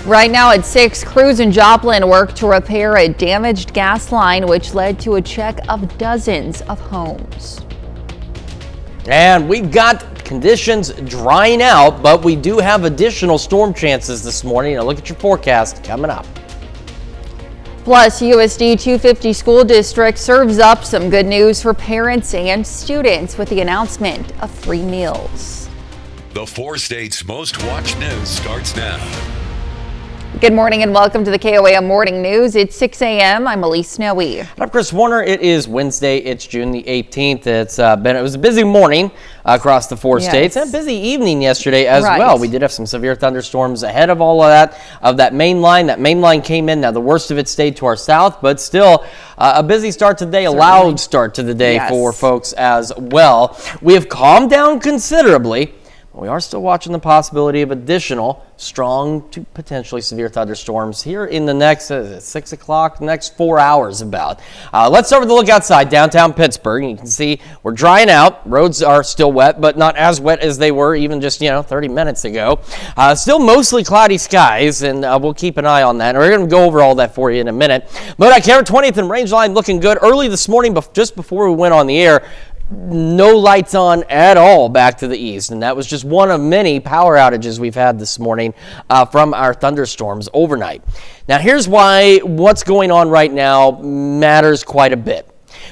Right now at 6, crews in Joplin work to repair a damaged gas line, which led to a check of dozens of homes. And we've got conditions drying out, but we do have additional storm chances this morning. Now look at your forecast coming up. Plus, USD 250 School District serves up some good news for parents and students with the announcement of free meals. The 4 states' most watched news starts now. Good morning and welcome to the KOAM Morning News. It's 6 a.m. I'm Elise Snowy. I'm Chris Warner. It is Wednesday. It's June the 18th. It was a busy morning across the 4 states and a busy evening yesterday as well. We did have some severe thunderstorms ahead of all of that main line. That main line came in. Now the worst of it stayed to our south, but still a busy start to the day, a loud start to the day for folks as well. We have calmed down considerably. We are still watching the possibility of additional strong to potentially severe thunderstorms here in the next 6 o'clock, next 4 hours about. Let's start with a look outside downtown Pittsburgh. You can see we're drying out. Roads are still wet, but not as wet as they were even just 30 minutes ago. Still mostly cloudy skies, and we'll keep an eye on that. We're going to go over all that for you in a minute. Modoc Air 20th and Rangeline looking good. Early this morning, just before we went on the air, no lights on at all back to the east, and that was just one of many power outages we've had this morning from our thunderstorms overnight. Now here's why what's going on right now matters quite a bit.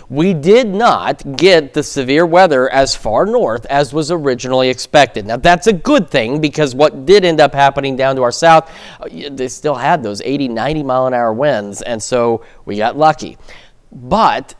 We did not get the severe weather as far north as was originally expected. Now that's a good thing, because what did end up happening down to our south, they still had those 80-90 mile an hour winds, and so we got lucky. But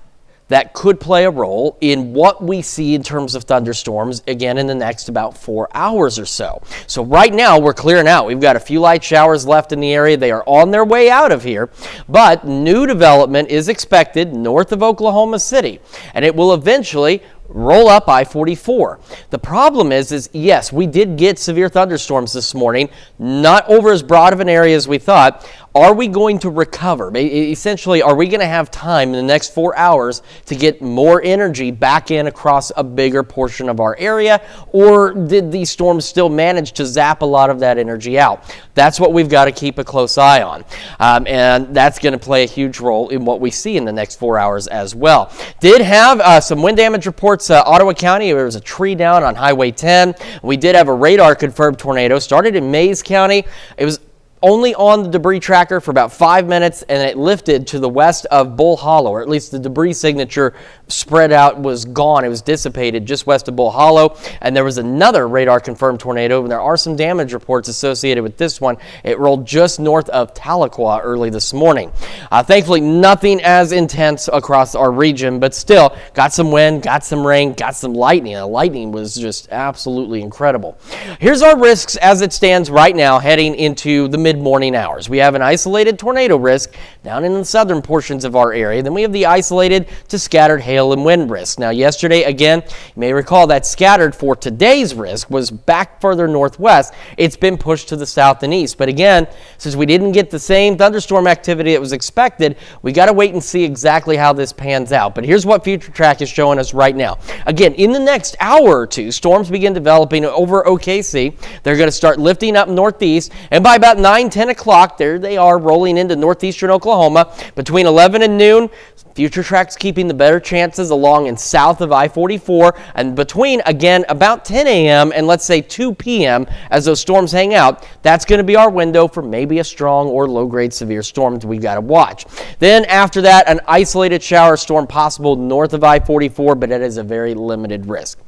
that could play a role in what we see in terms of thunderstorms again in the next about 4 hours or so. So right now we're clearing out. We've got a few light showers left in the area. They are on their way out of here, but new development is expected north of Oklahoma City, and it will eventually roll up I-44. The problem is yes, we did get severe thunderstorms this morning, not over as broad of an area as we thought. Are we going to recover? Essentially, are we going to have time in the next 4 hours to get more energy back in across a bigger portion of our area, or did these storms still manage to zap a lot of that energy out? That's what we've got to keep a close eye on, and that's going to play a huge role in what we see in the next 4 hours as well. Did have some wind damage reports. Ottawa County, there was a tree down on Highway 10. We did have a radar confirmed tornado. Started in Mays County. It was only on the debris tracker for about 5 minutes, and it lifted to the west of Bull Hollow, or at least the debris signature spread out, was gone. It was dissipated just west of Bull Hollow, and there was another radar confirmed tornado, and there are some damage reports associated with this one. It rolled just north of Tahlequah early this morning. Thankfully, nothing as intense across our region, but still got some wind, got some rain, got some lightning. The lightning was just absolutely incredible. Here's our risks as it stands right now heading into the mid-morning hours. We have an isolated tornado risk down in the southern portions of our area. Then we have the isolated to scattered hail and wind risk. Now yesterday, again, you may recall that scattered for today's risk was back further northwest. It's been pushed to the south and east. But again, since we didn't get the same thunderstorm activity that was expected, we got to wait and see exactly how this pans out. But here's what Future Track is showing us right now. Again, in the next hour or two, storms begin developing over OKC. They're going to start lifting up northeast, and by about 10 o'clock, there they are rolling into northeastern Oklahoma. Between 11 and noon, Future Track's keeping the better chances along and south of I-44, and between, again, about 10 a.m. and let's say 2 p.m. as those storms hang out, that's going to be our window for maybe a strong or low-grade severe storm that we've got to watch. Then after that, an isolated shower storm possible north of I-44, but it is a very limited risk.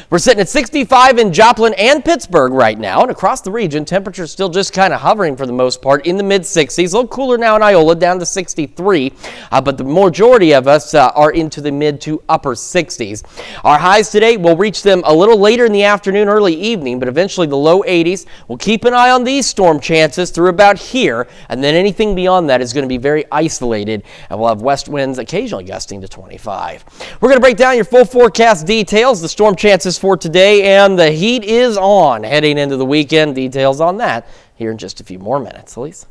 We're sitting at 65 in Joplin and Pittsburgh right now, and across the region, temperatures still just kind of hovering for the most part in the mid-60s. A little cooler now in Iola, down to 63, but the majority of us are into the mid to upper 60s. Our highs today will reach them a little later in the afternoon, early evening, but eventually the low 80s. We'll keep an eye on these storm chances through about here, and then anything beyond that is going to be very isolated, and we'll have west winds occasionally gusting to 25. We're going to break down your full forecast details, the storm chances for today, and the heat is on heading into the weekend. Details on that here in just a few more minutes. Elise?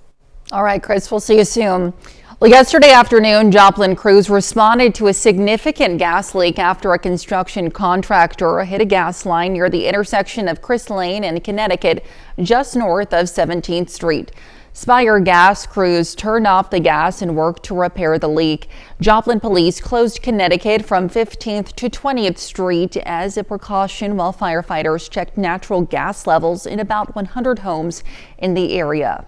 All right, Chris, we'll see you soon. Well, yesterday afternoon, Joplin crews responded to a significant gas leak after a construction contractor hit a gas line near the intersection of Chris Lane and Connecticut, just north of 17th Street. Spire gas crews turned off the gas and worked to repair the leak. Joplin police closed Connecticut from 15th to 20th Street as a precaution while firefighters checked natural gas levels in about 100 homes in the area.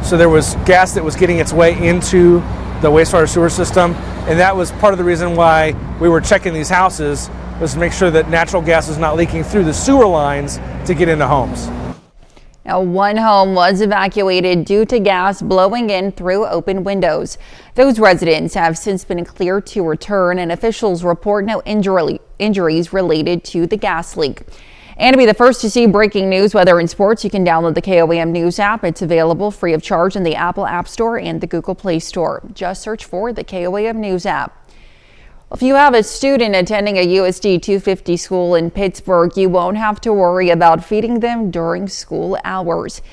So there was gas that was getting its way into the wastewater sewer system, and that was part of the reason why we were checking these houses, was to make sure that natural gas was not leaking through the sewer lines to get into homes. Now, one home was evacuated due to gas blowing in through open windows. Those residents have since been cleared to return, and officials report no injuries related to the gas leak. And to be the first to see breaking news, weather, and sports, you can download the KOAM News app. It's available free of charge in the Apple App Store and the Google Play Store. Just search for the KOAM News app. If you have a student attending a USD 250 school in Pittsburgh, you won't have to worry about feeding them during school hours.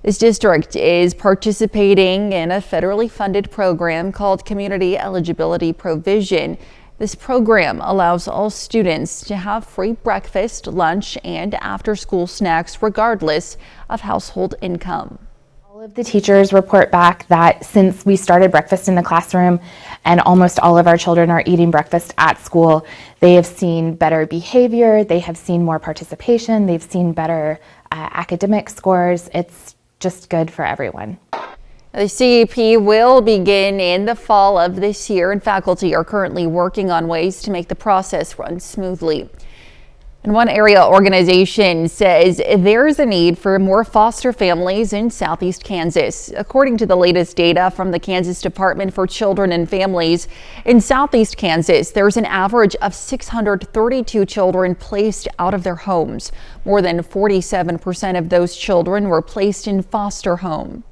This district is participating in a federally funded program called Community Eligibility Provision. This program allows all students to have free breakfast, lunch, and after-school snacks regardless of household income. All of the teachers report back that since we started breakfast in the classroom and almost all of our children are eating breakfast at school, they have seen better behavior, they have seen more participation, they've seen better academic scores. It's just good for everyone. The CEP will begin in the fall of this year, and faculty are currently working on ways to make the process run smoothly. And one area organization says there's a need for more foster families in Southeast Kansas. According to the latest data from the Kansas Department for Children and Families, in Southeast Kansas, there's an average of 632 children placed out of their homes. More than 47% of those children were placed in foster home.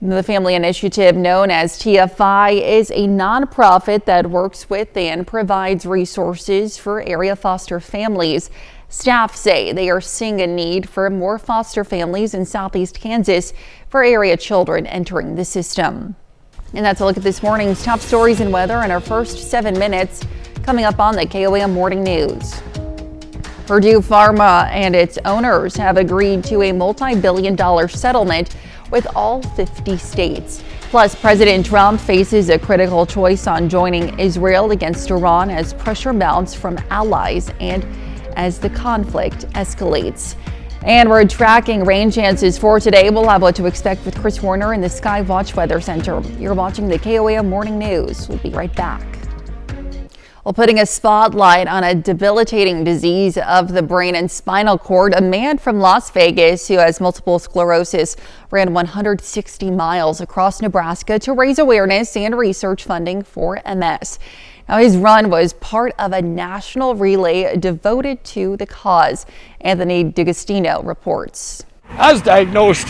The family initiative, known as TFI, is a nonprofit that works with and provides resources for area foster families. Staff say they are seeing a need for more foster families in Southeast Kansas for area children entering the system. And that's a look at this morning's top stories and weather in our first 7 minutes. Coming up on the KOAM Morning News. Purdue Pharma and its owners have agreed to a multi-billion-dollar settlement with all 50 states. Plus, President Trump faces a critical choice on joining Israel against Iran as pressure mounts from allies and as the conflict escalates. And we're tracking rain chances for today. We'll have what to expect with Chris Warner in the Skywatch Weather Center. You're watching the KOAM Morning News. We'll be right back. Well, putting a spotlight on a debilitating disease of the brain and spinal cord, a man from Las Vegas who has multiple sclerosis ran 160 miles across Nebraska to raise awareness and research funding for MS. Now, his run was part of a national relay devoted to the cause. Anthony D'Agostino reports. I was diagnosed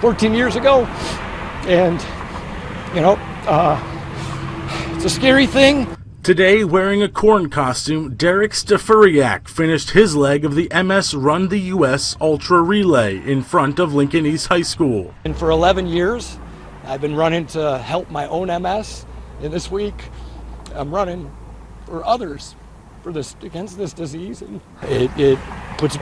14 years ago, and it's a scary thing. Today, wearing a corn costume, Derek Stafuriak finished his leg of the MS Run the U.S. Ultra Relay in front of Lincoln East High School. And for 11 years, I've been running to help my own MS. And this week, I'm running for others against this disease. And it puts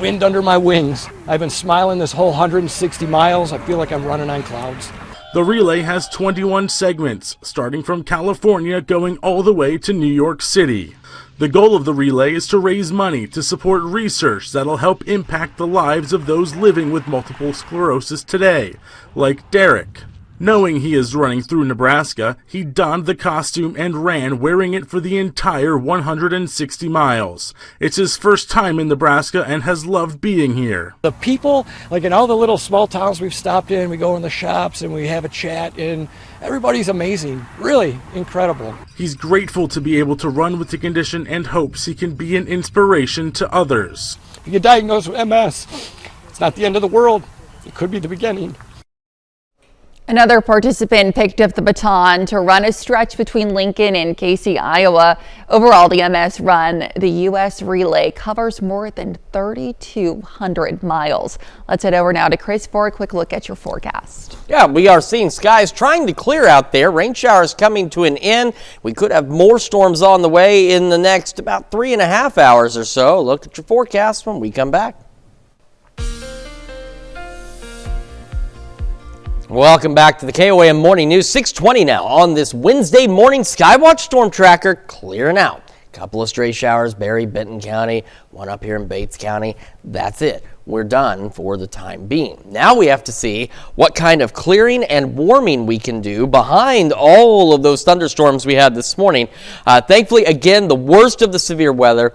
wind under my wings. I've been smiling this whole 160 miles. I feel like I'm running on clouds. The relay has 21 segments, starting from California going all the way to New York City. The goal of the relay is to raise money to support research that'll help impact the lives of those living with multiple sclerosis today, like Derek. Knowing he is running through Nebraska, he donned the costume and ran wearing it for the entire 160 miles. It's his first time in Nebraska and has loved being here. The people, like in all the little small towns we've stopped in, we go in the shops and we have a chat, and everybody's amazing, really incredible. He's grateful to be able to run with the condition and hopes he can be an inspiration to others. If you get diagnosed with MS, it's not the end of the world. It could be the beginning. Another participant picked up the baton to run a stretch between Lincoln and Casey, Iowa. Overall, the MS Run, the U.S. Relay, covers more than 3,200 miles. Let's head over now to Chris for a quick look at your forecast. Yeah, we are seeing skies trying to clear out there. Rain showers coming to an end. We could have more storms on the way in the next about 3.5 hours or so. Look at your forecast when we come back. Welcome back to the KOAM Morning News. 6:20 now on this Wednesday morning. Skywatch Storm Tracker clearing out. Couple of stray showers, Barry, Benton County, one up here in Bates County. That's it. We're done for the time being. Now we have to see what kind of clearing and warming we can do behind all of those thunderstorms we had this morning. Thankfully, again, the worst of the severe weather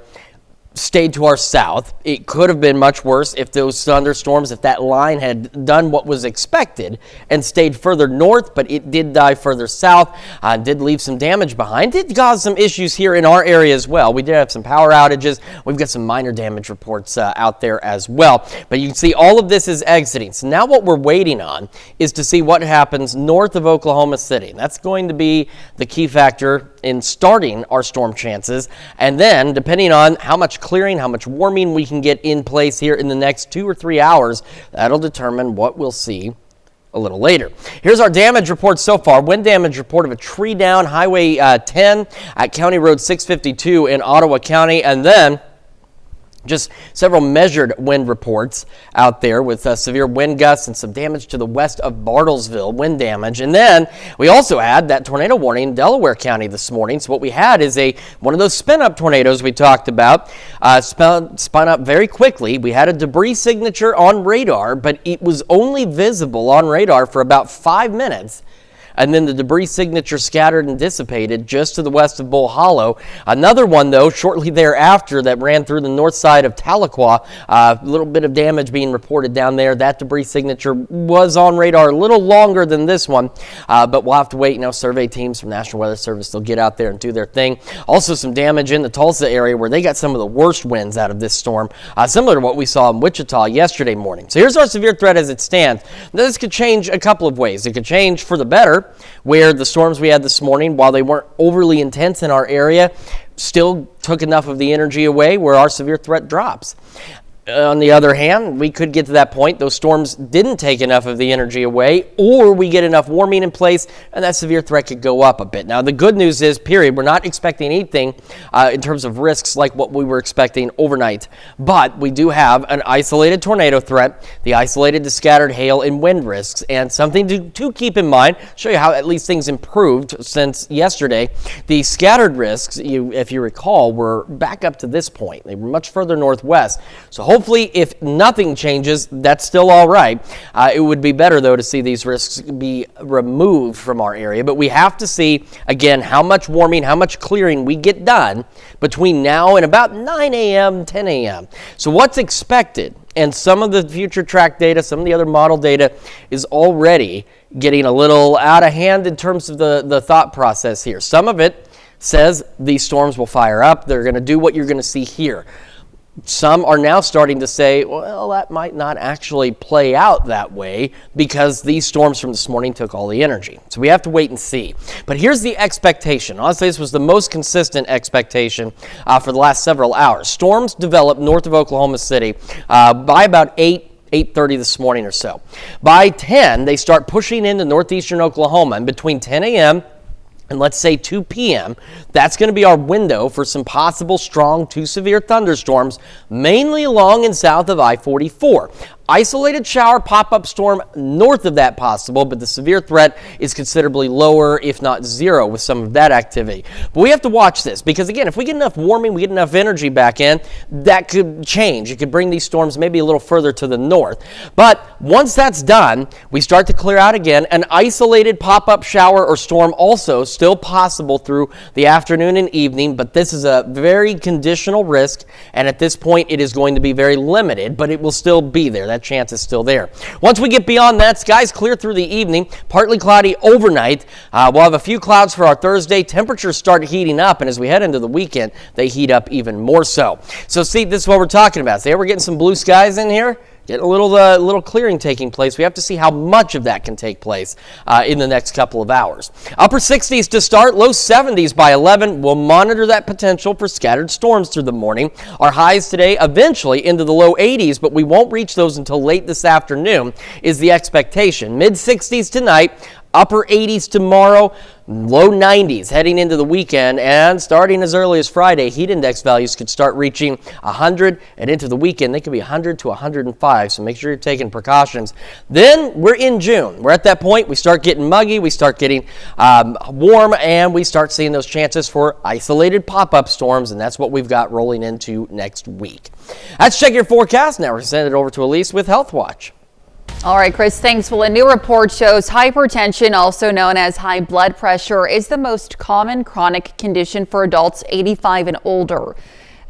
stayed to our south. It could have been much worse if those thunderstorms, if that line had done what was expected and stayed further north, but it did dive further south, did leave some damage behind, did cause some issues here in our area as well. We did have some power outages. We've got some minor damage reports out there as well. But you can see all of this is exiting. So now what we're waiting on is to see what happens north of Oklahoma City. That's going to be the key factor in starting our storm chances. And then, depending on how much clearing, how much warming we can get in place here in the next 2 or 3 hours, that'll determine what we'll see a little later. Here's our damage report so far. Wind damage report of a tree down Highway 10 at County Road 652 in Ottawa County. And then just several measured wind reports out there with severe wind gusts and some damage to the west of Bartlesville, wind damage. And then we also had that tornado warning in Delaware County this morning. So what we had is one of those spin-up tornadoes we talked about, spun up very quickly. We had a debris signature on radar, but it was only visible on radar for about 5 minutes. And then the debris signature scattered and dissipated just to the west of Bull Hollow. Another one, though, shortly thereafter that ran through the north side of Tahlequah. A little bit of damage being reported down there. That debris signature was on radar a little longer than this one, but we'll have to wait. Survey teams from National Weather Service, they'll get out there and do their thing. Also some damage in the Tulsa area where they got some of the worst winds out of this storm, similar to what we saw in Wichita yesterday morning. So here's our severe threat as it stands. Now, this could change a couple of ways. It could change for the better, where the storms we had this morning, while they weren't overly intense in our area, still took enough of the energy away where our severe threat drops. On the other hand, we could get to that point, those storms didn't take enough of the energy away, or we get enough warming in place, and that severe threat could go up a bit. Now, the good news is, we're not expecting anything in terms of risks like what we were expecting overnight, but we do have an isolated tornado threat, the isolated to scattered hail and wind risks, and something to keep in mind, show you how at least things improved since yesterday. The scattered risks, if you recall, were back up to this point. They were much further northwest, so hopefully, if nothing changes, that's still all right. It would be better, though, to see these risks be removed from our area. But we have to see, again, how much warming, how much clearing we get done between now and about 9 a.m., 10 a.m. So what's expected? And some of the future track data, some of the other model data is already getting a little out of hand in terms of the thought process here. Some of it says these storms will fire up. They're going to do what you're going to see here. Some are now starting to say, well, that might not actually play out that way because these storms from this morning took all the energy. So we have to wait and see. But here's the expectation. Honestly, this was the most consistent expectation for the last several hours. Storms developed north of Oklahoma City by about 8:30 this morning or so. By 10, they start pushing into northeastern Oklahoma, and between 10 a.m. and let's say 2 p.m., that's going to be our window for some possible strong to severe thunderstorms, mainly along and south of I-44. Isolated shower pop-up storm north of that possible, but the severe threat is considerably lower, if not zero, with some of that activity. But we have to watch this because, again, if we get enough warming, we get enough energy back in, that could change. It could bring these storms maybe a little further to the north. But once that's done, we start to clear out again. An isolated pop-up shower or storm also still possible through the afternoon and evening, but this is a very conditional risk, and at this point it is going to be very limited, but it will still be there. That chance is still there. Once we get beyond that, skies clear through the evening, partly cloudy overnight. We'll have a few clouds for our Thursday. Temperatures start heating up, and as we head into the weekend, they heat up even more so. So see, this is what we're talking about. See, we're getting some blue skies in here. Get a little clearing taking place. We have to see how much of that can take place in the next couple of hours. Upper 60s to start, low 70s by 11. We'll monitor that potential for scattered storms through the morning. Our highs today eventually into the low 80s, but we won't reach those until late this afternoon is the expectation. Mid 60s tonight, Upper 80s tomorrow, low 90s heading into the weekend, and starting as early as Friday, heat index values could start reaching 100, and into the weekend they could be 100 to 105, so make sure you're taking precautions. Then we're in June. We're at that point. We start getting muggy, we start getting warm, and we start seeing those chances for isolated pop-up storms, and that's what we've got rolling into next week. Let's check your forecast. Now we're going to send it over to Elise with Health Watch. All right, Chris, thanks. Well, a new report shows hypertension, also known as high blood pressure, is the most common chronic condition for adults 85 and older.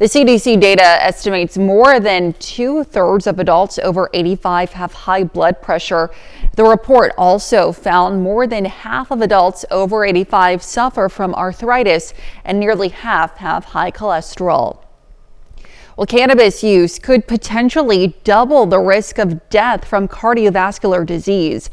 The CDC data estimates more than 2/3 of adults over 85 have high blood pressure. The report also found more than half of adults over 85 suffer from arthritis, and nearly half have high cholesterol. Well, cannabis use could potentially double the risk of death from cardiovascular disease.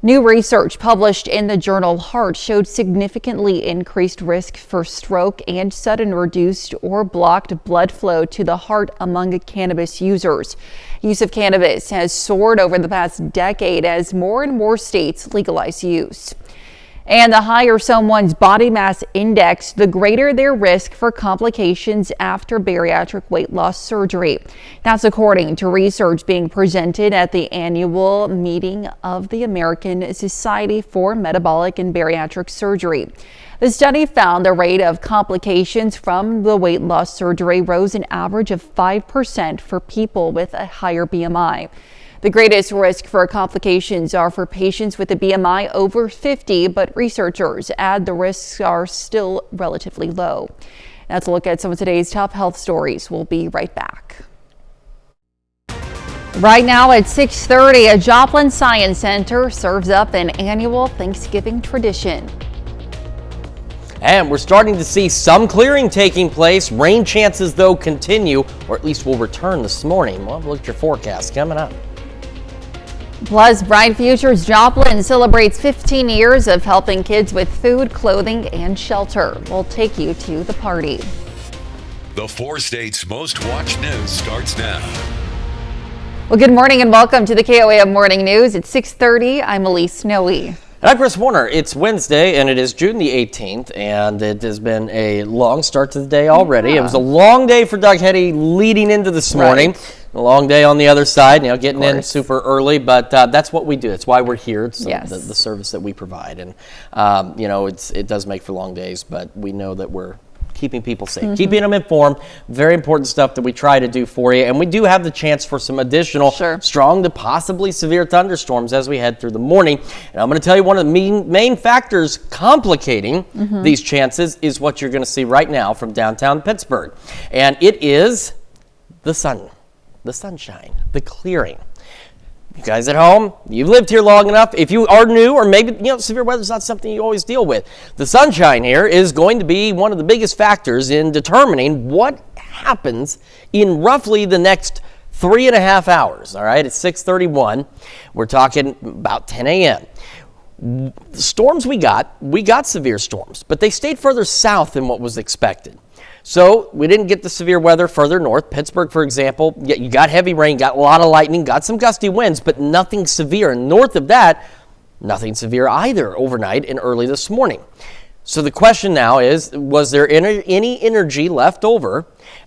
New research published in the journal Heart showed significantly increased risk for stroke and sudden reduced or blocked blood flow to the heart among cannabis users. Use of cannabis has soared over the past decade as more and more states legalize use. And the higher someone's body mass index, the greater their risk for complications after bariatric weight loss surgery. That's according to research being presented at the annual meeting of the American Society for Metabolic and Bariatric Surgery. The study found the rate of complications from the weight loss surgery rose an average of 5% for people with a higher BMI. The greatest risk for complications are for patients with a BMI over 50, but researchers add the risks are still relatively low. That's a look at some of today's top health stories. We'll be right back. Right now at 6:30, a Joplin Science Center serves up an annual Thanksgiving tradition. And we're starting to see some clearing taking place. Rain chances, though, continue, or at least will return this morning. We'll have a look at your forecast coming up. Plus, Bright Futures Joplin celebrates 15 years of helping kids with food, clothing, and shelter. We'll take you to the party. The 4 states' most watched news starts now. Well, good morning and welcome to the KOAM Morning News. It's 6:30. I'm Elise Snowy. And I'm Chris Warner. It's Wednesday and it is June the 18th, and it has been a long start to the day already. It was a long day for Doug Hetty leading into this morning. Right. A long day on the other side, getting in super early, but that's what we do. It's why we're here. It's the service that we provide, and it does make for long days, but we know that we're keeping people safe, keeping them informed. Very important stuff that we try to do for you, and we do have the chance for some additional strong to possibly severe thunderstorms as we head through the morning. And I'm going to tell you one of the main factors complicating these chances is what you're going to see right now from downtown Pittsburgh, and it is the sunshine, the clearing. You guys at home, you've lived here long enough. If you are new, or maybe severe weather is not something you always deal with, the sunshine here is going to be one of the biggest factors in determining what happens in roughly the next 3.5 hours. All right, it's 6:31. We're talking about 10 a.m. The storms we got severe storms, but they stayed further south than what was expected. So we didn't get the severe weather further north. Pittsburgh, for example, you got heavy rain, got a lot of lightning, got some gusty winds, but nothing severe. And north of that, nothing severe either overnight and early this morning. So the question now is, was there any energy left over?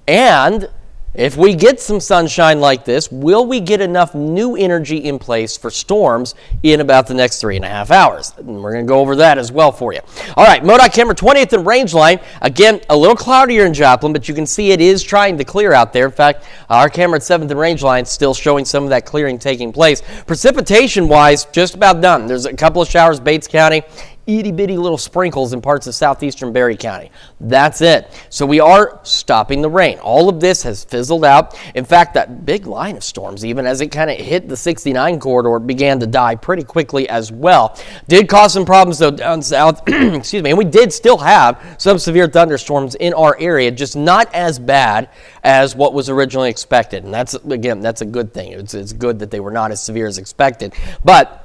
And if we get some sunshine like this, will we get enough new energy in place for storms in about the next 3.5 hours? And we're going to go over that as well for you. All right, MoDOT camera 20th and range line. Again, a little cloudier in Joplin, but you can see it is trying to clear out there. In fact, our camera at 7th and range line still showing some of that clearing taking place. Precipitation-wise, just about done. There's a couple of showers, Bates County. Itty-bitty little sprinkles in parts of southeastern Berry County. That's it. So we are stopping the rain. All of this has fizzled out. In fact, that big line of storms, even as it kind of hit the 69 corridor, began to die pretty quickly as well. Did cause some problems, though, down south. Excuse me. And we did still have some severe thunderstorms in our area, just not as bad as what was originally expected. And that's a good thing. It's good that they were not as severe as expected. But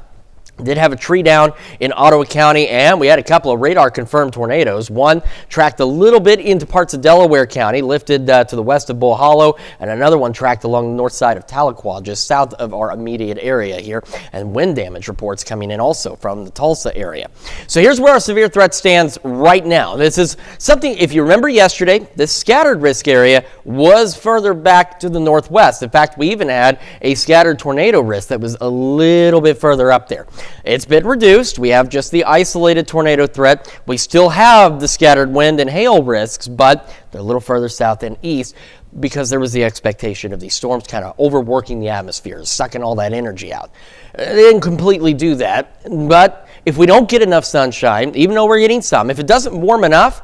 Did have a tree down in Ottawa County, and we had a couple of radar-confirmed tornadoes. One tracked a little bit into parts of Delaware County, lifted to the west of Bull Hollow, and another one tracked along the north side of Tahlequah, just south of our immediate area here. And wind damage reports coming in also from the Tulsa area. So here's where our severe threat stands right now. This is something, if you remember yesterday, this scattered risk area was further back to the northwest. In fact, we even had a scattered tornado risk that was a little bit further up there. It's been reduced. We have just the isolated tornado threat. We still have the scattered wind and hail risks, but they're a little further south and east because there was the expectation of these storms kind of overworking the atmosphere, sucking all that energy out. They didn't completely do that, but if we don't get enough sunshine, even though we're getting some, if it doesn't warm enough,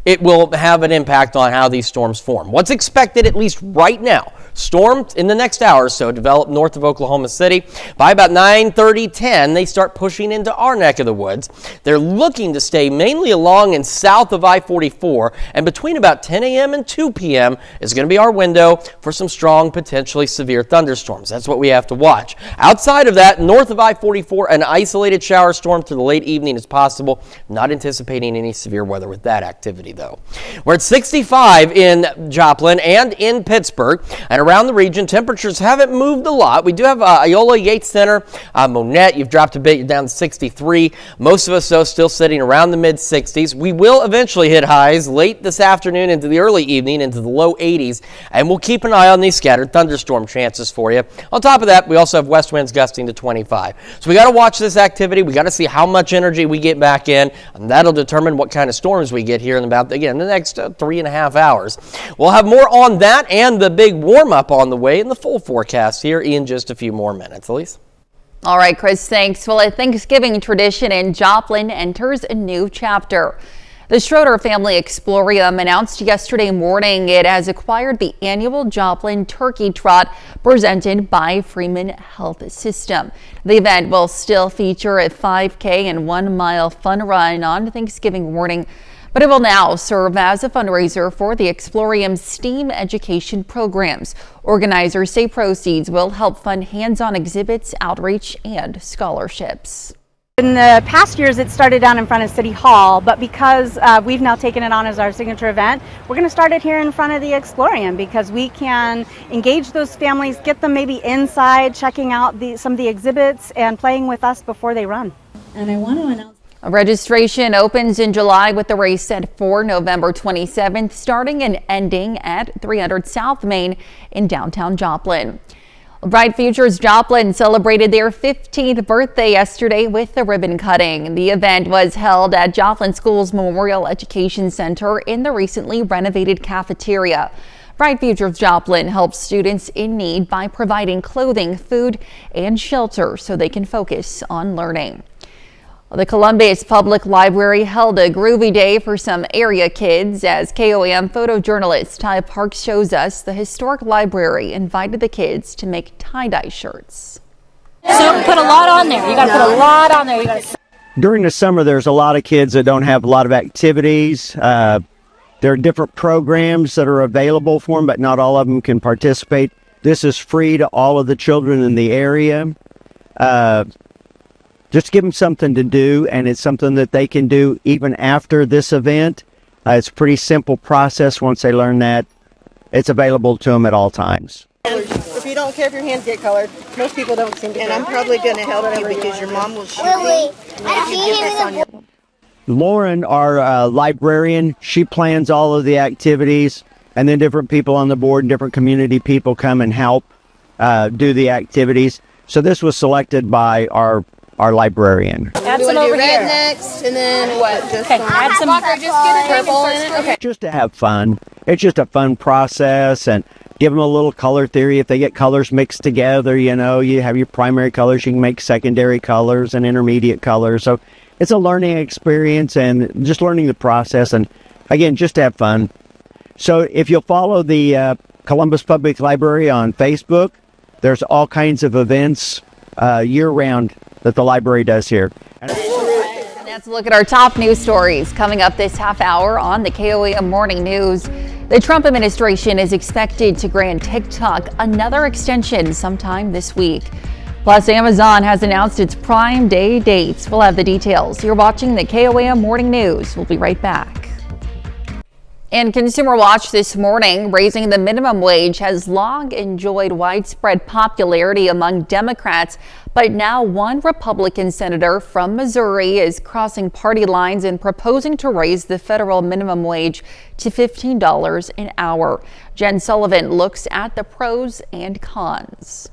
it will have an impact on how these storms form. What's expected, at least right now, storms in the next hour or so develop north of Oklahoma City. By about 9:30, 10, they start pushing into our neck of the woods. They're looking to stay mainly along and south of I-44, and between about 10 a.m. and 2 p.m. is going to be our window for some strong, potentially severe thunderstorms. That's what we have to watch. Outside of that, north of I-44, an isolated shower storm through the late evening is possible. Not anticipating any severe weather with that activity, though. We're at 65 in Joplin and in Pittsburgh, and around the region, temperatures haven't moved a lot. We do have Iola, Yates Center, Monette, you've dropped a bit, you're down to 63. Most of us, though, still sitting around the mid-60s. We will eventually hit highs late this afternoon into the early evening into the low 80s, and we'll keep an eye on these scattered thunderstorm chances for you. On top of that, we also have west winds gusting to 25. So we got to watch this activity. We got to see how much energy we get back in, and that'll determine what kind of storms we get here in about, again, the next 3.5 hours. We'll have more on that and the big warm-up on the way in the full forecast here in just a few more minutes. Elise? All right, Chris, thanks. Well, a Thanksgiving tradition in Joplin enters a new chapter. The Schroeder Family Explorium announced yesterday morning it has acquired the annual Joplin Turkey Trot presented by Freeman Health System. The event will still feature a 5K and 1 mile fun run on Thanksgiving morning, but it will now serve as a fundraiser for the Explorium's STEAM education programs. Organizers say proceeds will help fund hands-on exhibits, outreach, and scholarships. In the past years, it started down in front of City Hall, but because we've now taken it on as our signature event, we're going to start it here in front of the Explorium because we can engage those families, get them maybe inside, checking out some of the exhibits and playing with us before they run. And I want to announce Registration opens in July with the race set for November 27th, starting and ending at 300 South Main in downtown Joplin. Bright Futures Joplin celebrated their 15th birthday yesterday with a ribbon cutting. The event was held at Joplin School's Memorial Education Center in the recently renovated cafeteria. Bright Futures Joplin helps students in need by providing clothing, food, and shelter so they can focus on learning. The Columbus Public Library held a groovy day for some area kids as KOAM photojournalist Ty Parks shows us the historic library invited the kids to make tie-dye shirts. so put a lot on there. You got to put a lot on there. You got to. During the summer, there's a lot of kids that don't have a lot of activities. There are different programs that are available for them, but not all of them can participate. This is free to all of the children in the area. Just give them something to do, and it's something that they can do even after this event. It's a pretty simple process. Once they learn that, it's available to them at all times. If you don't care if your hands get colored, most people don't seem to. And I'm probably going to help you because your mom will shoot me if you get this on your... Lauren, our librarian, she plans all of the activities, and then different people on the board and different community people come and help do the activities. So this was selected by our librarian. Add some over here. Next, and then what? Just add some purple in it. Okay. Just to have fun. It's just a fun process, and give them a little color theory. If they get colors mixed together, you know, you have your primary colors, you can make secondary colors and intermediate colors. So it's a learning experience and just learning the process, and again, just to have fun. So if you'll follow the Columbus Public Library on Facebook, there's all kinds of events year-round that the library does here. And that's a look at our top news stories coming up this half hour on the KOAM Morning News. The Trump administration is expected to grant TikTok another extension sometime this week. Plus, Amazon has announced its Prime Day dates. We'll have the details. You're watching the KOAM Morning News. We'll be right back. In Consumer Watch this morning, raising the minimum wage has long enjoyed widespread popularity among Democrats, but now one Republican senator from Missouri is crossing party lines and proposing to raise the federal minimum wage to $15 an hour. Jen Sullivan looks at the pros and cons.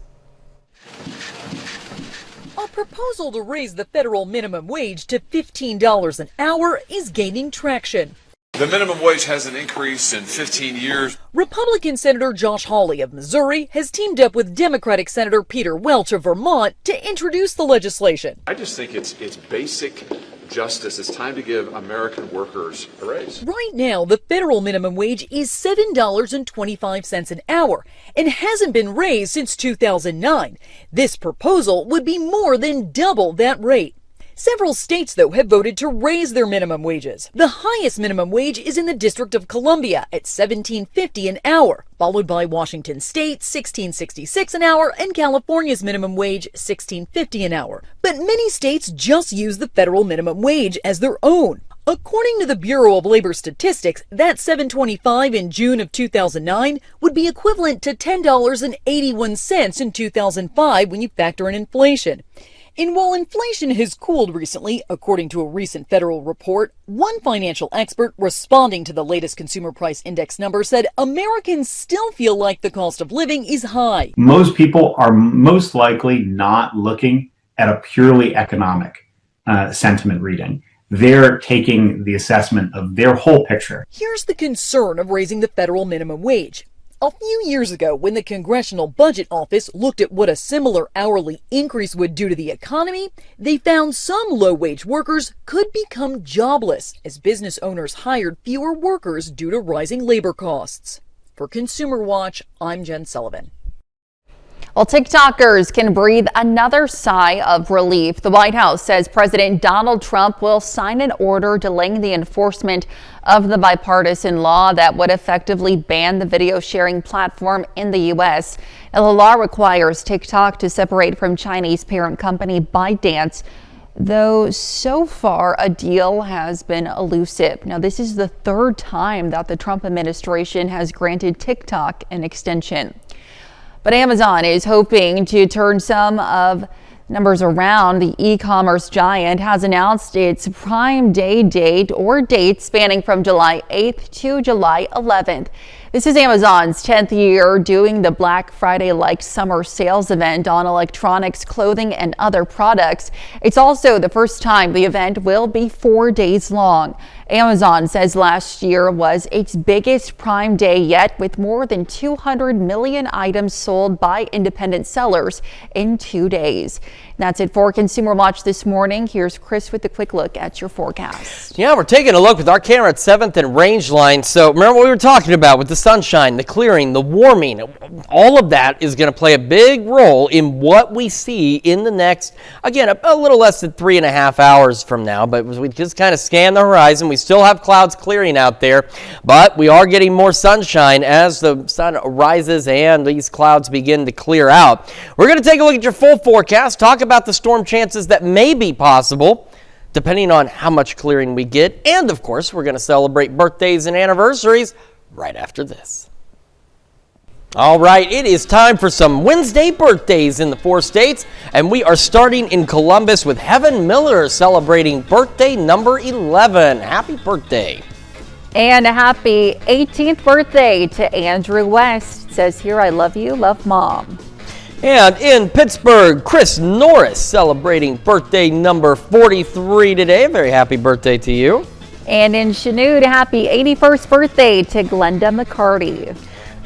A proposal to raise the federal minimum wage to $15 an hour is gaining traction. The minimum wage hasn't increased in 15 years. Republican Senator Josh Hawley of Missouri has teamed up with Democratic Senator Peter Welch of Vermont to introduce the legislation. I just think it's basic justice. It's time to give American workers a raise. Right now, the federal minimum wage is $7.25 an hour and hasn't been raised since 2009. This proposal would be more than double that rate. Several states, though, have voted to raise their minimum wages. The highest minimum wage is in the District of Columbia at $17.50 an hour, followed by Washington State, $16.66 an hour, and California's minimum wage, $16.50 an hour. But many states just use the federal minimum wage as their own. According to the Bureau of Labor Statistics, that $7.25 in June of 2009 would be equivalent to $10.81 in 2005 when you factor in inflation. And while inflation has cooled recently, according to a recent federal report, one financial expert responding to the latest consumer price index number said Americans still feel like the cost of living is high. Most people are most likely not looking at a purely economic sentiment reading. They're taking the assessment of their whole picture. Here's the concern of raising the federal minimum wage. A few years ago, when the Congressional Budget Office looked at what a similar hourly increase would do to the economy, they found some low-wage workers could become jobless as business owners hired fewer workers due to rising labor costs. For Consumer Watch, I'm Jen Sullivan. Well, TikTokers can breathe another sigh of relief. The White House says President Donald Trump will sign an order delaying the enforcement of the bipartisan law that would effectively ban the video sharing platform in the U.S. Now, the law requires TikTok to separate from Chinese parent company ByteDance, though so far a deal has been elusive. Now, this is the third time that the Trump administration has granted TikTok an extension. But Amazon is hoping to turn some of numbers around. The e-commerce giant has announced its Prime Day date or dates spanning from July 8th to July 11th. This is Amazon's 10th year doing the Black Friday-like summer sales event on electronics, clothing, and other products. It's also the first time the event will be 4 days long. Amazon says last year was its biggest Prime Day yet, with more than 200 million items sold by independent sellers in 2 days. That's it for Consumer Watch this morning. Here's Chris with a quick look at your forecast. Yeah, we're taking a look with our camera at 7th and Rangeline. So remember what we were talking about with the sunshine, the clearing, the warming. All of that is going to play a big role in what we see in the next, again, a little less than 3.5 hours from now. But we just kind of scan the horizon. We still have clouds clearing out there, but we are getting more sunshine as the sun rises and these clouds begin to clear out. We're going to take a look at your full forecast, talk about the storm chances that may be possible depending on how much clearing we get, and of course we're going to celebrate birthdays and anniversaries right after this. All right, it is time for some Wednesday birthdays in the 4 states, and we are starting in Columbus with Heaven Miller celebrating birthday number 11. Happy birthday. And a happy 18th birthday to Andrew West. It says here, I love you, love Mom. And in Pittsburgh, Chris Norris celebrating birthday number 43 today. Very happy birthday to you. And in Chanute, happy 81st birthday to Glenda McCarty.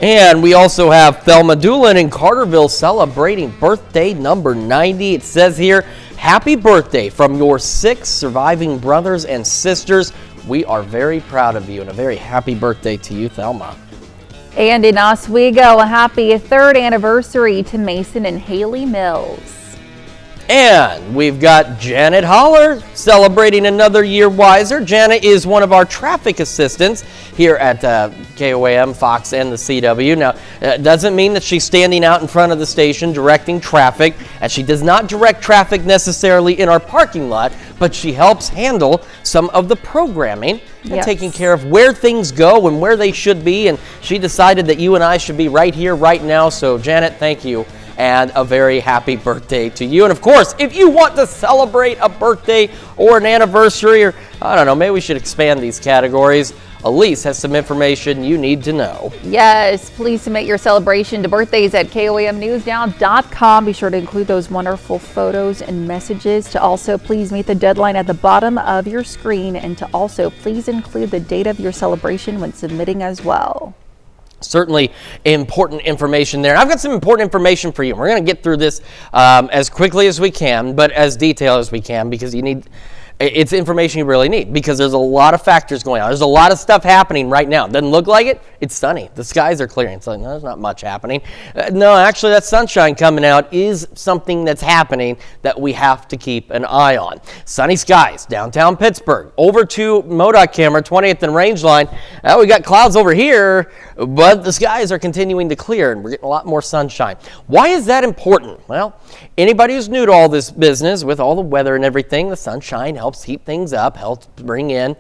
And we also have Thelma Doolin in Carterville celebrating birthday number 90. It says here, happy birthday from your 6 surviving brothers and sisters. We are very proud of you, and a very happy birthday to you, Thelma. And in Oswego, a happy 3rd anniversary to Mason and Haley Mills. And we've got Janet Holler celebrating another year wiser. Janet is one of our traffic assistants here at KOAM, Fox, and the CW. Now, it doesn't mean that she's standing out in front of the station directing traffic, and she does not direct traffic necessarily in our parking lot, but she helps handle some of the programming and taking care of where things go and where they should be. And she decided that you and I should be right here, right now. So, Janet, thank you. And a very happy birthday to you. And of course, if you want to celebrate a birthday or an anniversary, or I don't know, maybe we should expand these categories. Elise has some information you need to know. Yes, please submit your celebration to birthdays at KOAMNewsNow.com. Be sure to include those wonderful photos and messages. To also please meet the deadline at the bottom of your screen, and to also please include the date of your celebration when submitting as well. Certainly important information there. I've got some important information for you. We're going to get through this as quickly as we can, but as detailed as we can, because it's information you really need, because there's a lot of factors going on. There's a lot of stuff happening right now. Doesn't look like it. It's sunny. The skies are clearing. It's like, no, there's not much happening. No, actually, that sunshine coming out is something that's happening that we have to keep an eye on. Sunny skies, downtown Pittsburgh, over to MoDOT camera, 20th and Rangeline. We got clouds over here, but the skies are continuing to clear, and we're getting a lot more sunshine. Why is that important? Well, anybody who's new to all this business, with all the weather and everything, the sunshine helps heat things up, helps bring in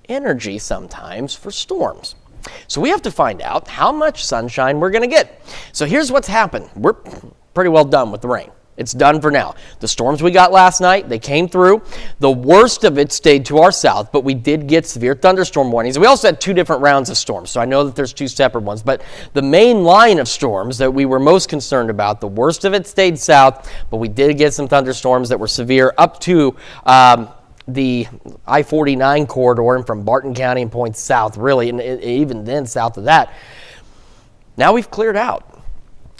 energy sometimes for storms. So we have to find out how much sunshine we're going to get. So here's what's happened. We're pretty well done with the rain. It's done for now. The storms we got last night, they came through. The worst of it stayed to our south, but we did get severe thunderstorm warnings. We also had 2 different rounds of storms, so I know that there's 2 separate ones. But the main line of storms that we were most concerned about, the worst of it stayed south, but we did get some thunderstorms that were severe up to the I-49 corridor and from Barton County and points south, really, and even then south of that. Now we've cleared out.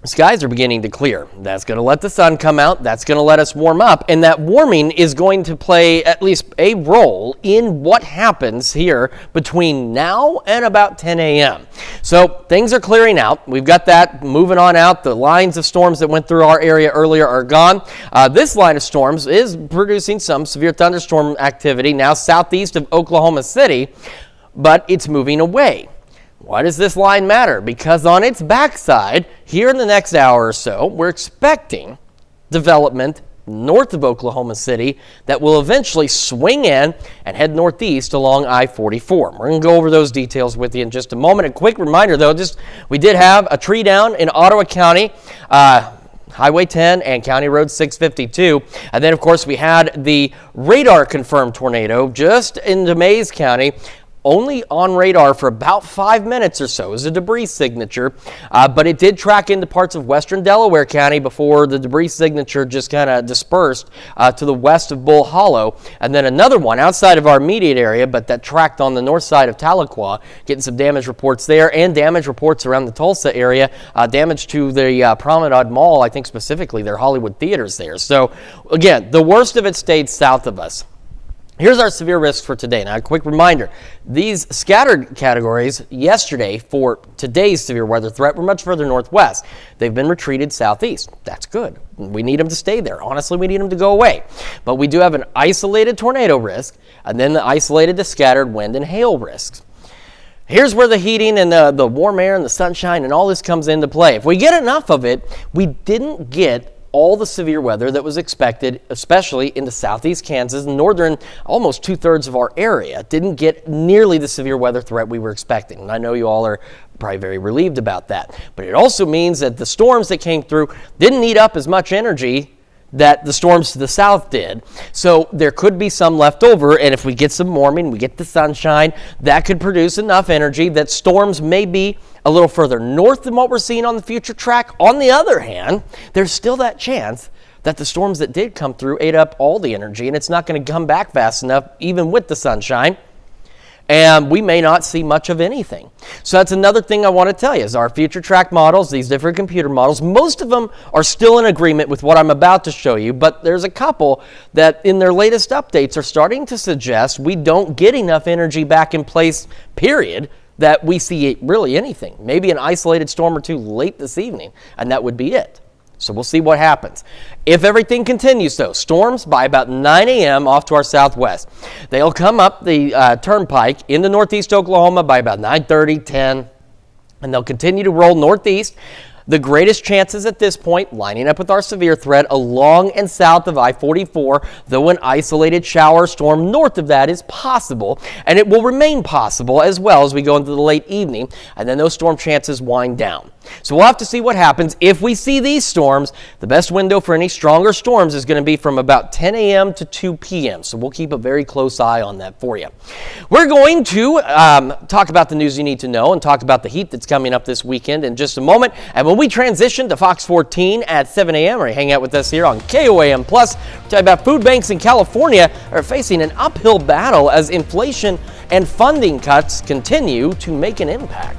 Skies are beginning to clear. That's going to let the sun come out. That's going to let us warm up. And that warming is going to play at least a role in what happens here between now and about 10 a.m. So things are clearing out. We've got that moving on out. The lines of storms that went through our area earlier are gone. This line of storms is producing some severe thunderstorm activity now southeast of Oklahoma City, but it's moving away. Why does this line matter? Because on its backside, here in the next hour or so, we're expecting development north of Oklahoma City that will eventually swing in and head northeast along I-44. We're going to go over those details with you in just a moment. A quick reminder, though, we did have a tree down in Ottawa County, Highway 10 and County Road 652. And then, of course, we had the radar-confirmed tornado just into Mays County, only on radar for about 5 minutes or so. It was a debris signature, but it did track into parts of western Delaware County before the debris signature just kind of dispersed to the west of Bull Hollow. And then another one outside of our immediate area, but that tracked on the north side of Tahlequah, getting some damage reports there and damage reports around the Tulsa area, damage to the Promenade Mall, I think specifically their Hollywood theaters there. So again, the worst of it stayed south of us. Here's our severe risks for today. Now, a quick reminder. These scattered categories yesterday for today's severe weather threat were much further northwest. They've been retreated southeast. That's good. We need them to stay there. Honestly, we need them to go away. But we do have an isolated tornado risk, and then the isolated to scattered wind and hail risks. Here's where the heating and the warm air and the sunshine and all this comes into play. If we get enough of it, we didn't get all the severe weather that was expected, especially into southeast Kansas and northern, almost 2/3 of our area. Didn't get nearly the severe weather threat we were expecting. And I know you all are probably very relieved about that. But it also means that the storms that came through didn't eat up as much energy that the storms to the south did. So there could be some left over, and if we get some warming, we get the sunshine, that could produce enough energy that storms may be a little further north than what we're seeing on the future track. On the other hand, there's still that chance that the storms that did come through ate up all the energy, and it's not going to come back fast enough, even with the sunshine. And we may not see much of anything. So that's another thing I want to tell you is our future track models, these different computer models, most of them are still in agreement with what I'm about to show you, but there's a couple that in their latest updates are starting to suggest we don't get enough energy back in place, period, that we see really anything. Maybe an isolated storm or two late this evening, and that would be it. So we'll see what happens. If everything continues, though, storms by about 9 a.m. off to our southwest. They'll come up the turnpike into northeast Oklahoma by about 9:30, 10, and they'll continue to roll northeast. The greatest chances at this point, lining up with our severe threat along and south of I-44, though an isolated shower storm north of that is possible, and it will remain possible as well as we go into the late evening, and then those storm chances wind down. So we'll have to see what happens. If we see these storms, the best window for any stronger storms is going to be from about 10 a.m. to 2 p.m. So we'll keep a very close eye on that for you. We're going to talk about the news you need to know and talk about the heat that's coming up this weekend in just a moment. And when we transition to Fox 14 at 7 a.m. or hang out with us here on KOAM+, we'll tell you about food banks in California are facing an uphill battle as inflation and funding cuts continue to make an impact.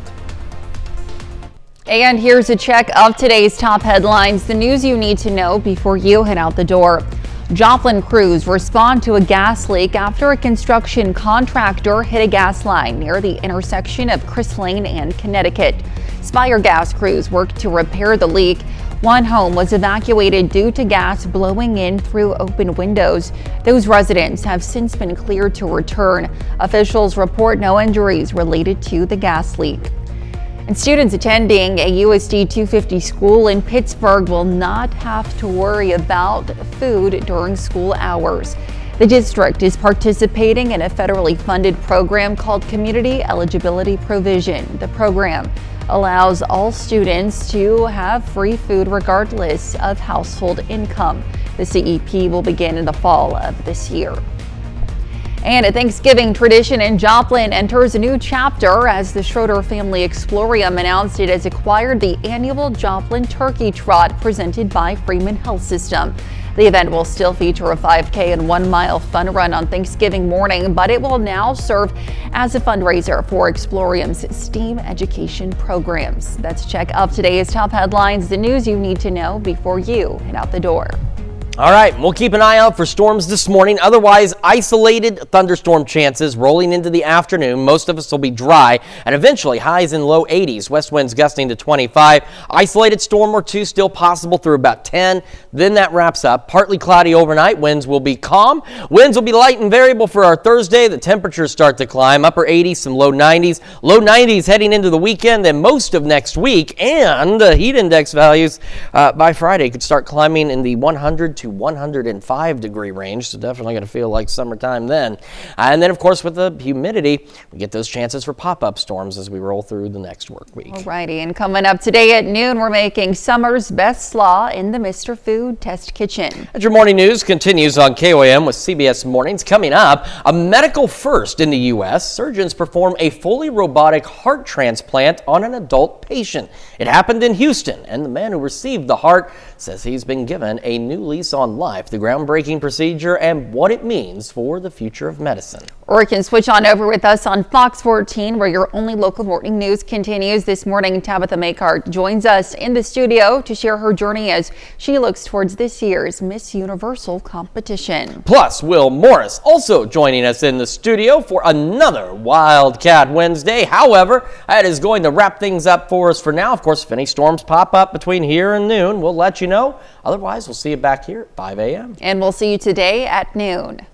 And here's a check of today's top headlines, the news you need to know before you head out the door. Joplin crews respond to a gas leak after a construction contractor hit a gas line near the intersection of Chris Lane and Connecticut. Spire gas crews worked to repair the leak. One home was evacuated due to gas blowing in through open windows. Those residents have since been cleared to return. Officials report no injuries related to the gas leak. And students attending a USD 250 school in Pittsburgh will not have to worry about food during school hours. The district is participating in a federally funded program called Community Eligibility Provision. The program allows all students to have free food regardless of household income. The CEP will begin in the fall of this year. And a Thanksgiving tradition in Joplin enters a new chapter as the Schroeder Family Explorium announced it has acquired the annual Joplin Turkey Trot presented by Freeman Health System. The event will still feature a 5K and 1 mile fun run on Thanksgiving morning, but it will now serve as a fundraiser for Explorium's STEAM education programs. That's a check of today's top headlines, the news you need to know before you head out the door. All right, we'll keep an eye out for storms this morning. Otherwise, isolated thunderstorm chances rolling into the afternoon. Most of us will be dry and eventually highs in low 80s. West winds gusting to 25. Isolated storm or two still possible through about 10. Then that wraps up. Partly cloudy overnight. Winds will be calm. Winds will be light and variable for our Thursday. The temperatures start to climb. Upper 80s, some low 90s. Low 90s heading into the weekend and most of next week. And heat index values by Friday could start climbing in the 100 to 105 degree range, so definitely going to feel like summertime then. And then, of course, with the humidity, we get those chances for pop-up storms as we roll through the next work week. Alrighty, and coming up today at noon, we're making summer's best slaw in the Mr. Food Test Kitchen. And your morning news continues on KOAM with CBS Mornings. Coming up, a medical first in the U.S. Surgeons perform a fully robotic heart transplant on an adult patient. It happened in Houston, and the man who received the heart says he's been given a new lease on life, the groundbreaking procedure, and what it means for the future of medicine. Or you can switch on over with us on Fox 14, where your only local morning news continues. This morning, Tabitha Makehart joins us in the studio to share her journey as she looks towards this year's Miss Universal competition. Plus, Will Morris also joining us in the studio for another Wildcat Wednesday. However, that is going to wrap things up for us for now. Of course, if any storms pop up between here and noon, we'll let you know. Otherwise, we'll see you back here at 5 a.m. And we'll see you today at noon.